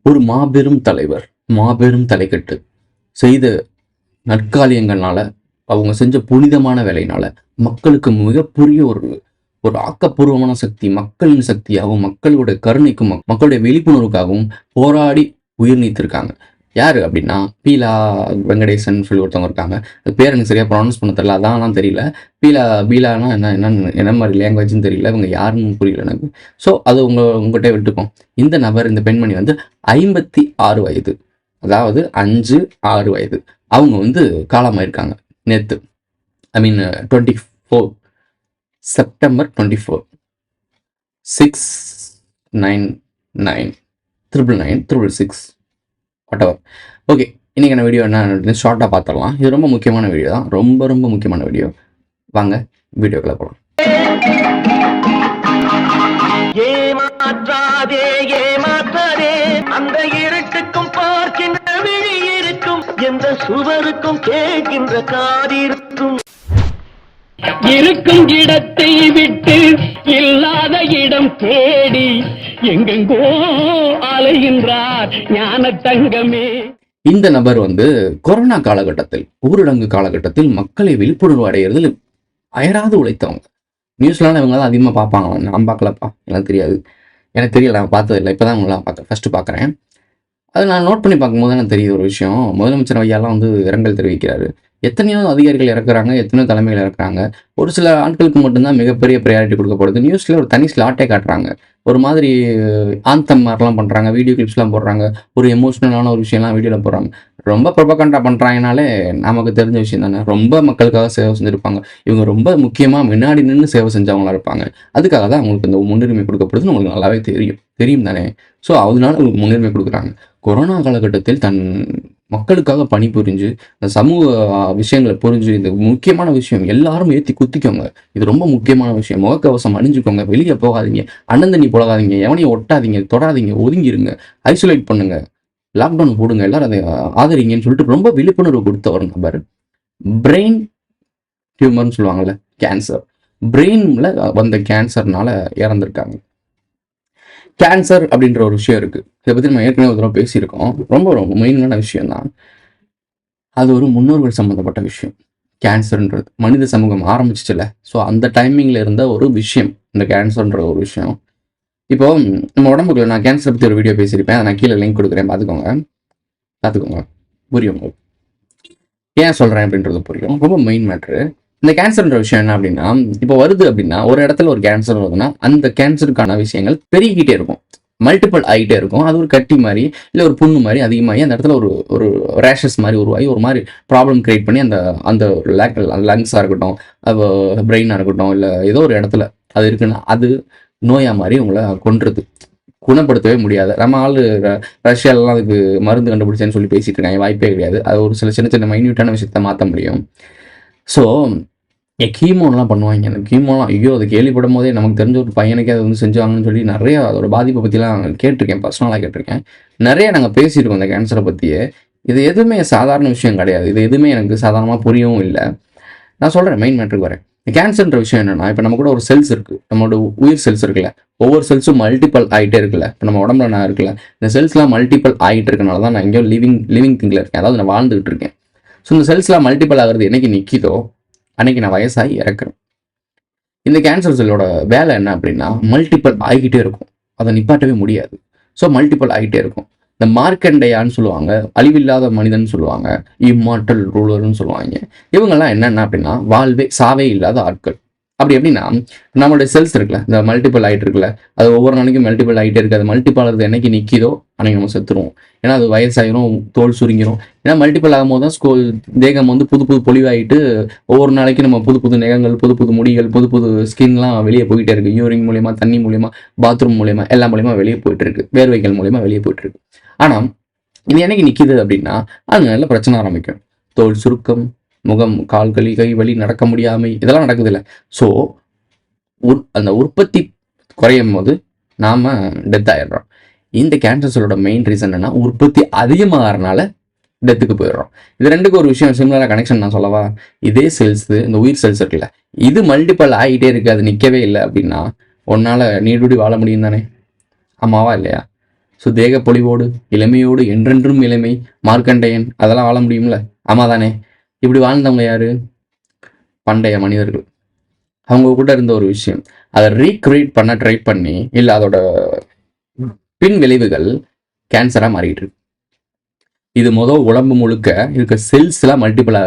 ஒரு மாபெரும் தலைவர், மாபெரும் தலைக்கட்டு செய்த நற்காலியங்கள்னால, அவங்க செஞ்ச புனிதமான வேலையினால மக்களுக்கு மிகப்பெரிய ஒரு ஒரு ஆக்கப்பூர்வமான சக்தி, மக்களின் சக்தியாகவும், மக்களுடைய கருணைக்கும், மக்களுடைய விழிப்புணர்வுக்காகவும் போராடி உயிர் நீத்திருக்காங்க. யாரு அப்படின்னா, பீலா வெங்கடேசன் சொல்லி ஒருத்தவங்க இருக்காங்க. அது பேர் எனக்கு சரியா ப்ரொனவுன்ஸ் பண்ண தெரியல, அதான் தெரியல. பீலானா என்ன மாதிரி லாங்குவேஜ்னு தெரியல, இவங்க யாருன்னு புரியல எனக்கு. ஸோ அது உங்கள்கிட்ட விட்டுப்போம். இந்த நபர், இந்த பெண்மணி வந்து 56 வயது, அதாவது 5-6 வயது. அவங்க வந்து காலமாயிருக்காங்க நேத்து. ஐ மீன் 24 செப்டம்பர் 24 6999966 வாட்டவர். ஓகே, இன்னைக்கான வீடியோ என்ன ஷார்ட்டாக பார்த்துடலாம். இது ரொம்ப முக்கியமான வீடியோ தான், ரொம்ப ரொம்ப முக்கியமான வீடியோ. வாங்க வீடியோக்குள்ள போகலாம். ஏமாற்றாதே ஏமாற்றாதே, அந்த இருட்டுக்கும் பார்க்கின்ற விழி இருக்கும், எந்த சுவருக்கும் கேட்கின்ற காதிருக்கும். இருக்கும் இடத்தை விட்டு இல்லாத இடம் தேடி எங்கெங்கோ அலைகின்றார் ஞான தங்கமே. இந்த நபர் வந்து கொரோனா காலகட்டத்தில், ஊரடங்கு காலகட்டத்தில் மக்களை விழிப்புணர்வு அடையிறதுல அயராது உழைத்தவங்க. நியூஸ்லாம் இவங்க தான் அதிகமாக பார்ப்பாங்க. நான் பார்க்கலப்பா, எனக்கு தெரியாது, எனக்கு தெரியல, நான் பார்த்ததில்லை. இப்போ தான் உங்களாம் ஃபஸ்ட்டு பார்க்குறேன். அது நான் நோட் பண்ணி பார்க்கும்போது எனக்கு தெரியுது ஒரு விஷயம். முதலமைச்சர் ஐயாலாம் வந்து இரங்கல் தெரிவிக்கிறாரு. எத்தனையோ அதிகாரிகள் இறக்குறாங்க, எத்தனையோ தலைமைகள் இறக்குறாங்க. ஒரு சில ஆட்களுக்கு மட்டும்தான் மிகப்பெரிய ப்ரையாரிட்டி கொடுக்கப்படுது. நியூஸில் ஒரு தனி ஸ்லாட்டே காட்டுறாங்க. ஒரு மாதிரி ஆந்தம் மாதிரிலாம் பண்ணுறாங்க, வீடியோ கிளிப்ஸ்லாம் போடுறாங்க, ஒரு எமோஷ்னலான ஒரு விஷயம்லாம் வீடியோவில் போடுறாங்க. ரொம்ப ப்ரொபகண்டா பண்ணுறாங்கனாலே நமக்கு தெரிஞ்ச விஷயம் தானே. ரொம்ப மக்களுக்காக சேவை செஞ்சுருப்பாங்க. இவங்க ரொம்ப முக்கியமாக முன்னாடி நின்று சேவை செஞ்சவங்களா இருப்பாங்க. அதுக்காக தான் அவங்களுக்கு இந்த முன்னுரிமை கொடுக்கப்படுதுன்னு உங்களுக்கு நல்லாவே தெரியும் தானே. ஸோ அதனால அவங்களுக்கு முன்னுரிமை கொடுக்குறாங்க. கொரோனா காலகட்டத்தில் தன் மக்களுக்காக பணிபுரிஞ்சு இந்த சமூக விஷயங்களை புரிஞ்சு, இந்த முக்கியமான விஷயம் எல்லாரும் ஏற்றி குத்திக்கோங்க, இது ரொம்ப முக்கியமான விஷயம், முகக்கவசம் அணிஞ்சுக்கோங்க, வெளியே போகாதீங்க, அண்ணன் தண்ணி போடாதீங்க, எவனையும் ஒட்டாதீங்க, தொடாதீங்க, ஒதுங்கிருங்க, ஐசோலேட் பண்ணுங்க, லாக்டவுன் போடுங்க, எல்லாரும் அதை ஆதரிங்கன்னு சொல்லிட்டு ரொம்ப விழிப்புணர்வு கொடுத்த ஒரு நபர். பிரெயின் டியூமர்னு சொல்லுவாங்கல்ல, கேன்சர், பிரெயின்ல வந்த கேன்சர்னால இறந்துருக்காங்க. கேன்சர் அப்படின்ற ஒரு விஷயம் இருக்கு. இதை பற்றி நம்ம ஏற்கனவே ஒரு தடவை பேசியிருக்கோம். ரொம்ப ரொம்ப மெயினான விஷயம் தான். அது ஒரு முன்னோர்கள் சம்மந்தப்பட்ட விஷயம். கேன்சர்ன்றது மனித சமூகம் ஆரம்பிச்சிச்சுல. ஸோ அந்த டைமிங்கில் இருந்த ஒரு விஷயம் இந்த கேன்சர்ன்ற ஒரு விஷயம். இப்போ நம்ம உடம்புக்குள்ள நான் கேன்சரை பற்றி ஒரு வீடியோ பேசியிருப்பேன், அதை நான் கீழே லிங்க் கொடுக்குறேன், பார்த்துக்கோங்க, புரியும். ஏன் சொல்கிறேன் அப்படின்றது புரியும். ரொம்ப மெயின் மேட்ரு. இந்த கேன்சர்ன்ற விஷயம் என்ன அப்படின்னா, இப்போ வருது அப்படின்னா, ஒரு இடத்துல ஒரு கேன்சர் வருதுன்னா அந்த கேன்சருக்கான விஷயங்கள் பெருகிக்கிட்டே இருக்கும், மல்டிபிள் ஆகிட்டே இருக்கும். அது ஒரு கட்டி மாதிரி இல்லை ஒரு புண்ணு மாதிரி அதிகமாகி அந்த இடத்துல ஒரு ரேஷஸ் மாதிரி உருவாகி ஒரு மாதிரி ப்ராப்ளம் கிரியேட் பண்ணி அந்த ஒரு லங்ஸாக இருக்கட்டும், பிரெயினாக இருக்கட்டும், இல்லை ஏதோ ஒரு இடத்துல அது இருக்குன்னா அது நோயாக மாதிரி உங்களை கொன்றுது, குணப்படுத்தவே முடியாது. நம்ம ஆள் ரஷ்யாலலாம் அதுக்கு மருந்து கண்டுபிடிச்சேன்னு சொல்லி பேசிட்டு இருக்காங்க, வாய்ப்பே கிடையாது. அது ஒரு சில சின்ன சின்ன மைன்யூட்டான விஷயத்த மாற்ற முடியும். ஸோ கீமோலாம் பண்ணுவாங்க. அந்த கீமோலாம் ஐயோ, அது கேள்விப்படும் போதே நமக்கு தெரிஞ்ச ஒரு பையனுக்கே அதை வந்து செஞ்சாங்கன்னு சொல்லி நிறைய அதோட பாதிப்பை பற்றிலாம் கேட்டிருக்கேன், பர்சனலாக கேட்டிருக்கேன். நிறைய நாங்கள் பேசியிருக்கோம் இந்த கேன்சரை பற்றியே. இது எதுவுமே சாதாரண விஷயம் கிடையாது. இது எதுவுமே எனக்கு சாதாரணமாக புரியவும் இல்லை. நான் சொல்கிறேன், மெயின் மேட்ருக்கு வரேன். கேன்சர்ன்ற விஷயம் என்னென்னா, இப்போ நம்ம கூட ஒரு செல்ஸ் இருக்குது, நம்மளோட உயிர் செல்ஸ் இருக்குல்ல, ஒவ்வொரு செல்ஸும் மல்டிபிள் ஆகிட்டே இருக்குல்ல. இப்போ நம்ம உடம்புல நான் இருக்குல்ல, இந்த செல்ஸ்லாம் மல்டிபிள் ஆகிட்டு இருக்கனால தான் நான் எங்கேயோ லிவிங் திங்கில் இருக்கேன், அதாவது நான் வாழ்ந்துகிட்டு இருக்கேன். ஸோ இந்த செல்ஸ்லாம் மல்டிபிள் ஆகிறது என்னைக்கு நிற்கிதோ அன்னைக்கு நான் வயசாகி இறக்குறேன். இந்த கேன்சர் செல்லோட வேலை என்ன அப்படின்னா, மல்டிபிள் ஆகிக்கிட்டே இருக்கும், அதை நிப்பாட்டவே முடியாது. ஸோ மல்டிபிள் ஆகிட்டே இருக்கும். இந்த மார்க்கண்டையான்னு சொல்லுவாங்க, அழிவில்லாத மனிதன் சொல்லுவாங்க, இம்மார்டல் ரூலர்னு சொல்லுவாங்க. இவங்கெல்லாம் என்னென்ன அப்படின்னா, சாவே இல்லாத ஆட்கள். அப்படி எப்படின்னா, நம்மளுடைய செல்ஸ் இருக்குல்ல, இந்த மல்டிபிள் ஆகிட்டு இருக்குல்ல, அது ஒவ்வொரு நாளைக்கும் மல்டிபிள் ஆகிட்டே இருக்குது. அது மல்டிபிள் ஆகிறது என்னைக்கு நிற்கிதோ அன்னைக்கு நம்ம செத்துருவோம். ஏன்னா அது வயசாயிரும், தோல் சுருங்கிரும். ஏன்னா மல்டிபிள் ஆகும்போது தான் தேகம் வந்து புது பொலிவாகிட்டு ஒவ்வொரு நாளைக்கு நம்ம புது நகங்கள், புது முடிகள், புது ஸ்கின்லாம் வெளியே போயிட்டே இருக்குது. யூரின் மூலியமாக, தண்ணி மூலியமா, பாத்ரூம் மூலியமா, எல்லா மூலியமா வெளியே போயிட்டு இருக்கு, வேர்வைகள் மூலியமா வெளியே போயிட்டு இருக்கு. ஆனால் இது என்னைக்கு நிற்கிது அப்படின்னா, அது நல்ல பிரச்சனை ஆரம்பிக்கும். தோல் சுருக்கம், முகம், கால்களி, கை வலி, நடக்க முடியாமை, இதெல்லாம் நடக்குது இல்லை. ஸோ அந்த உற்பத்தி குறையும் போது நாம் டெத் ஆகிடுறோம். இந்த கேன்சர் செல்லோட மெயின் ரீசன் என்னன்னா, உற்பத்தி அதிகமாகறனால டெத்துக்கு போயிடுறோம். இது ரெண்டுக்கு ஒரு விஷயம் சிமிலராக கனெக்ஷன் நான் சொல்லவா? இதே செல்ஸ், இந்த உயிர் செல்ஸ் இருக்குல்ல, இது மல்டிபிள் ஆகிட்டே இருக்குது, அது நிற்கவே இல்லை அப்படின்னா உன்னால் நீடுடி வாழ முடியும் தானே? ஆமாவா இல்லையா? ஸோ தேக பொலிவோடு இளமையோடு என்றென்றும் இளமை மார்க்கண்டேயன் அதெல்லாம் வாழ முடியும்ல? ஆமா தானே? இப்படி வாழ்ந்தவங்க யாரு? பண்டைய மனிதர்கள். அவங்க கூட இருந்த ஒரு விஷயம் அதை ரீக்ரியேட் பண்ண ட்ரை பண்ணி இல்லை அதோட பின் விளைவுகள் கேன்சரா மாறிட்டு இருக்கு. இது உடம்பு முழுக்க இருக்க செல்ஸ் எல்லாம் மல்டிபிள்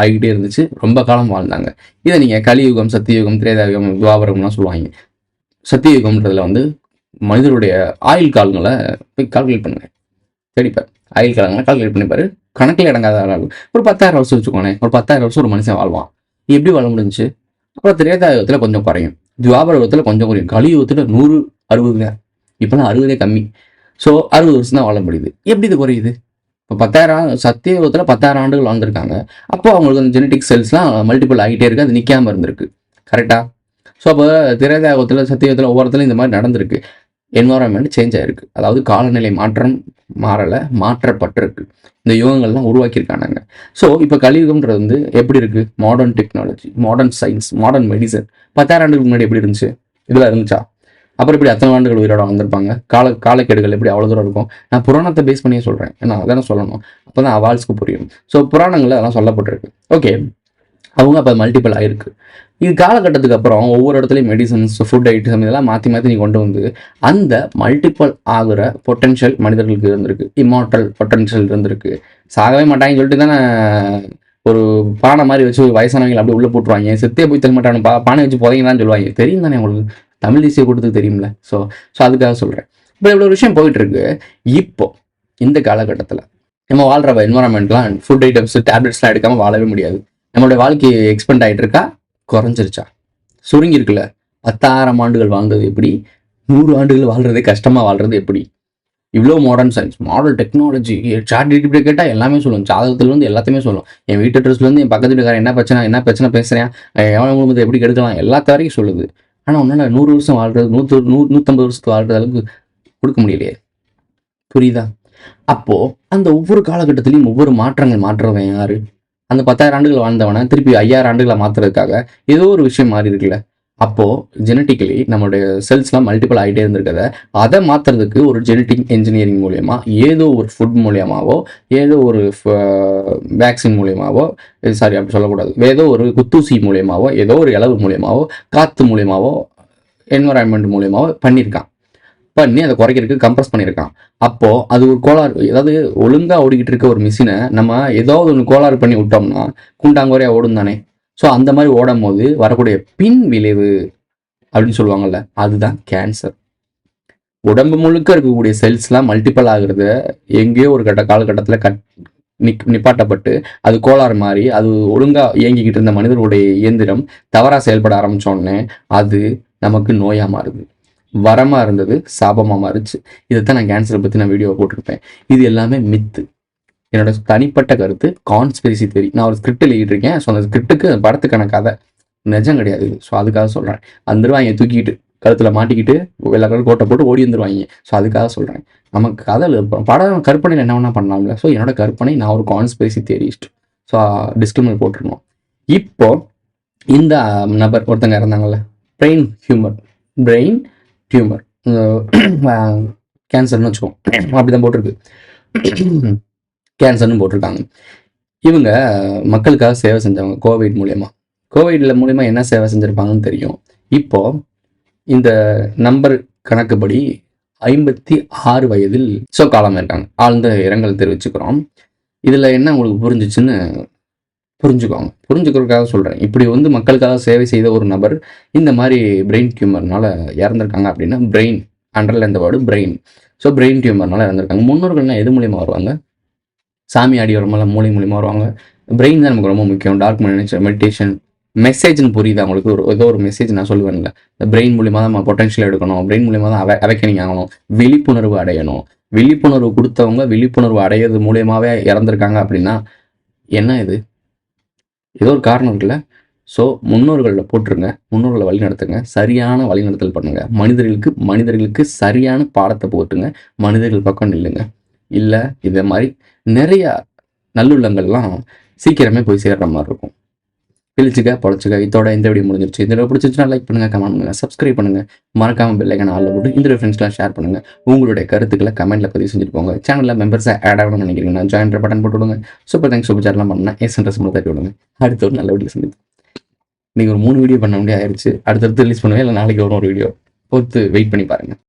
ஆகிட்டே இருந்துச்சு. ரொம்ப காலம் வாழ்ந்தாங்க. இதை நீங்க கலியுகம், சத்தியுகம், திரேதாயுகம், துவாபரம்லாம் சொல்லுவாங்க. சத்தியுகம்ன்றதுல மனிதருடைய ஆயுள் காலங்களை போய் கால்குலேட் பண்ணுங்க. சரிப்பார் ஆயுள் காலங்களை கால்குலேட் பண்ணிப்பாரு. கணக்கில் இடங்காத ஒரு 10,000 வருஷம் வச்சுக்கோங்களேன். ஒரு 10,000 வருஷம் ஒரு மனுஷன் வாழ்வான். எப்படி வாழ முடிஞ்சு? அப்புறம் திரேதாயுகத்துல கொஞ்சம் குறையும், துவாபரத்துல கொஞ்சம் குறையும், கலியுகத்துல 100, 60. இப்பெல்லாம் 60 கம்மி. ஸோ 60 வருஷம் தான் வாழ முடியுது. எப்படி இது குறையுது? இப்போ 10,000 சத்தியுகத்துல 10,000 ஆண்டுகள் வாழ்ந்திருக்காங்க. அப்போ அவங்களுக்கு அந்த ஜெனட்டிக் செல்ஸ்லாம் மல்டிபிள் ஆகிட்டே இருக்கு. அது நிற்காம இருந்திருக்கு. கரெக்டா? ஸோ அப்போ திரேதாயுகத்துல சத்தியுகத்துல ஒவ்வொருத்தரும் இந்த மாதிரி நடந்திருக்கு. என்வாரன்மெண்ட் சேஞ்ச் ஆயிருக்கு. அதாவது காலநிலை மாற்றம் மாறலை, மாற்றப்பட்டிருக்கு. இந்த யுகங்கள்லாம் உருவாக்கியிருக்காங்க. ஸோ இப்போ கலியுகம்ன்றது எப்படி இருக்கு? Modern technology, modern science, modern medicine. 10,000 ஆண்டுகளுக்கு முன்னாடி எப்படி இருந்துச்சு? இதெல்லாம் இருந்துச்சா? அப்புறம் இப்படி அத்தனை ஆண்டுகள் உயிரோட வந்திருப்பாங்க. காலக்கெடுகள் எப்படி அவ்வளோ தூரம் இருக்கும்? நான் புராணத்தை பேஸ் பண்ணியே சொல்கிறேன். ஏன்னா அதானே சொல்லணும். அப்போ தான் அவால்ஸ்க்கு புரியும். ஸோ புராணங்கள் அதெல்லாம் சொல்லப்பட்டிருக்கு. ஓகே, அவங்க அப்போ மல்டிபிள் ஆயிருக்கு. இது காலகட்டத்துக்கு அப்புறம் ஒவ்வொரு இடத்துலையும் மெடிசன்ஸ், ஃபுட் ஐட்டம் இதெல்லாம் மாற்றி மாற்றி நீ கொண்டு வந்து அந்த மல்டிபிள் ஆகுற பொட்டென்ஷியல் மனிதர்களுக்கு இருந்திருக்கு. இம்மார்டல் பொட்டென்ஷியல் இருந்திருக்கு. சாகவே மாட்டாங்கன்னு சொல்லிட்டு தானே ஒரு பானை மாதிரி வச்சு வயசானவங்களை அப்படியே உள்ள போட்டுருவாங்க. செத்தே போய் தெரிய மாட்டானு பானை வச்சு போதீங்கன்னு சொல்லுவாங்க. தெரியும் தானே உங்களுக்கு? தமிழ் தேசிய கூட்டத்துக்கு தெரியும்ல. ஸோ அதுக்காக சொல்கிறேன். இப்போ இவ்வளோ விஷயம் போயிட்டு இருக்கு. இப்போ இந்த காலகட்டத்தில் நம்ம வாழ்கிற என்வரான்மெண்ட்லாம் ஃபுட் ஐட்டம்ஸ், டேப்லெட்ஸ்லாம் எடுக்காமல் வாழவே முடியாது. நம்மளுடைய வாழ்க்கை எக்ஸ்பெண்ட் ஆகிட்டு இருக்கா? குறைஞ்சிருச்சா? சுருங்கி இருக்குல்ல? 10,000 ஆண்டுகள் வாழ்ந்தது எப்படி? 100 ஆண்டுகள் வாழ்றதே கஷ்டமாக வாழ்றது எப்படி? இவ்வளோ modern science, modern technology, chat GPT கேட்டால் எல்லாமே சொல்லும். ஜாதகத்துலேருந்து எல்லாத்தையுமே சொல்லும். என் வீட்டு அட்ரஸ்லேருந்து என் பக்கத்து வீட்டுக்காரன் என்ன பிரச்சனை பேசுகிறேன், எவன் குடும்பத்தை எப்படி கெடுக்கலாம், எல்லாத்த வரைக்கும் சொல்லுது. ஆனால் ஒன்றால் 100 வருஷம் வாழ்றது, 150 வருஷத்துக்கு வாழ்றது அளவுக்கு கொடுக்க முடியலையே. புரியுதா? அப்போது அந்த ஒவ்வொரு காலகட்டத்திலையும் ஒவ்வொரு மாற்றங்கள் மாற்றுறவன் யாரு? அந்த 10,000 ஆண்டுகள் வாழ்ந்தவனை திருப்பி 5,000 ஆண்டுகளை மாற்றுறதுக்காக ஏதோ ஒரு விஷயம் மாறி இருக்குல்ல. அப்போது ஜெனட்டிக்கலி நம்மளுடைய செல்ஸ்லாம் மல்டிபிள் ஆகிட்டே இருந்திருக்கத அதை மாற்றுறதுக்கு ஒரு ஜெனட்டிக் இன்ஜினியரிங் மூலயமா, ஏதோ ஒரு ஃபுட் மூலியமாவோ, ஏதோ ஒரு வேக்சின் மூலியமாவோ, சாரி அப்படி சொல்லக்கூடாது, ஏதோ ஒரு குத்தூசி மூலியமாவோ, ஏதோ ஒரு இளவு மூலியமாவோ, காற்று மூலியமாவோ, என்வரான்மெண்ட் மூலியமாவோ பண்ணியிருக்கான். பண்ணி அதை குறைக்கிறதுக்கு கம்ப்ரஸ் பண்ணியிருக்கான். அப்போது அது ஒரு கோளாறு, அதாவது ஒழுங்காக ஓடிக்கிட்டு இருக்க ஒரு மிஷினை நம்ம ஏதாவது ஒன்று கோளாறு பண்ணி விட்டோம்னா குண்டாங்குறையாக ஓடும் தானே. ஸோ அந்த மாதிரி ஓடும் போது வரக்கூடிய பின் விளைவு அப்படின்னு சொல்லுவாங்கல்ல, அதுதான் கேன்சர். உடம்பு முழுக்க இருக்கக்கூடிய செல்ஸ்லாம் மல்டிபிள் ஆகுறத எங்கேயோ ஒரு காலகட்டத்தில் நிப்பாட்டப்பட்டு அது கோளாறு மாதிரி அது ஒழுங்காக இயங்கிக்கிட்டு இருந்த மனிதர்களுடைய இயந்திரம் தவறாக செயல்பட ஆரம்பித்தோடனே அது நமக்கு நோயாக மாறுது. வரமாக இருந்தது சாபமாக மாறிச்சு. இதைத்தான் நான் கேன்சரை பற்றி நான் வீடியோ போட்டிருப்பேன். இது எல்லாமே மித்து. என்னோட தனிப்பட்ட கருத்து கான்ஸ்பிரசி தியரி. நான் ஒரு ஸ்கிரிப்ட் எழுதிட்டுருக்கேன். ஸோ அந்த ஸ்கிரிப்டுக்கு படத்துக்கான கதை நிஜம் கிடையாது இது. ஸோ அதுக்காக சொல்கிறேன். வந்துடுவாங்க தூக்கிட்டு கழுத்தில் மாட்டிக்கிட்டு எல்லா கலர் கோட்டை போட்டு ஓடி வந்துடுவாங்க. ஸோ அதுக்காக சொல்கிறேன். நமக்கு கதை படம் கற்பனையில் என்ன வேணா பண்ணலாம்ல. ஸோ என்னோட கற்பனை, நான் ஒரு கான்ஸ்பிரசி தியரிஸ்ட். ஸோ டிஸ்கிளைமர் போட்டுருக்கணும். இப்போ இந்த நபர் ஒருத்தங்க இறந்தாங்கல்ல, பிரெயின் டியூமர் கேன்சர்னு வச்சுக்கோம், அப்படிதான் போட்டிருக்கு. கேன்சர்னு போட்டிருக்காங்க. இவங்க மக்களுக்காக சேவை செஞ்சவங்க. கோவிட்ல மூலியமா என்ன சேவை செஞ்சிருப்பாங்கன்னு தெரியும். இப்போ இந்த நம்பர் கணக்குப்படி 56 வயதில் காலமாக இருக்காங்க. ஆழ்ந்த இரங்கல் தெரிவிச்சுக்கிறோம். இதுல என்ன உங்களுக்கு புரிஞ்சிச்சுன்னு புரிஞ்சுக்கிறதுக்காக சொல்கிறேன். இப்படி மக்களுக்காக சேவை செய்த ஒரு நபர் இந்த மாதிரி பிரெயின் டியூமர்னால இறந்துருக்காங்க அப்படின்னா, பிரெயின் அண்டர்லைன் இந்த வேர்டு பிரெயின். ஸோ பிரெயின் டியூமர்னால இறந்துருக்காங்க. முன்னோர்கள்லாம் எது மூலியமாக வருவாங்க? சாமி ஆடி வரமெல்லாம் மூளை மூலியமாக வருவாங்க. பிரெயின் தான் நமக்கு ரொம்ப முக்கியம். டார்க் மெடிடேஷன் மெசேஜ்னு புரியுது அவங்களுக்கு? ஏதோ ஒரு மெசேஜ் நான் சொல்லுவேன்ல, இந்த பிரெயின் மூலியமாக தான் நம்ம பொட்டன்ஷியல் எடுக்கணும், பிரெயின் மூலியமாக தான் அவேக்கனிங் ஆகணும், விழிப்புணர்வு அடையணும். விழிப்புணர்வு கொடுத்தவங்க விழிப்புணர்வு அடையிறது மூலியமாகவே இறந்துருக்காங்க அப்படின்னா என்ன இது? ஏதோ ஒரு காரணம் இருக்குல்ல. ஸோ முன்னோர்களில் போட்டுருங்க, முன்னோர்களை வழி நடத்துங்க, சரியான வழிநடத்தல் பண்ணுங்க. மனிதர்களுக்கு சரியான பாடத்தை போட்டுங்க, மனிதர்கள் பக்கம் நில்லுங்க. இல்லை இதை மாதிரி நிறைய நல்லுள்ளங்கள்லாம் சீக்கிரமே போய் சேர்ற மாதிரி இருக்கும். பிழிச்சுக்க பொழைச்சுக்க. இதோட இந்த வீடியோ முடிஞ்சிருச்சு. இந்த வீடியோ பிடிச்சிருச்சுன்னா லைக் பண்ணுங்க, கமெண்ட் பண்ணுங்க, சப்ஸ்கிரைப் பண்ணுங்க, மறக்காம பெல் ஐகானை ஆல்ல போட்டு இந்த ஃப்ரெண்ட்ஸ்லாம் ஷேர் பண்ணுங்க. உங்களுடைய கருத்துக்களை கமெண்ட்ல பதிவு செஞ்சுட்டு போங்க. சேனலில் மெம்பர்ஸை ஆட் ஆகணும்னு நினைக்கிறீங்கன்னா ஜாயின் பட்டன் போட்டு விடுங்க. சூப்பர் தேங்க்ஸ் சூப்பர் சேனலாம் பண்ணா எஸ்என்எஸ் மட்டும் தட்டி விடுங்க. அடுத்த ஒரு நல்ல வீடியோ சந்திப்போம். நீங்கள் ஒரு 3 வீடியோ பண்ண முடியாது ஆயிடுச்சு. அடுத்தடுத்து ரிலீஸ் பண்ணுவேன், இல்லை நாளைக்கு வரும் ஒரு வீடியோ. பொறுத்து வெயிட் பண்ணி பாருங்கள்.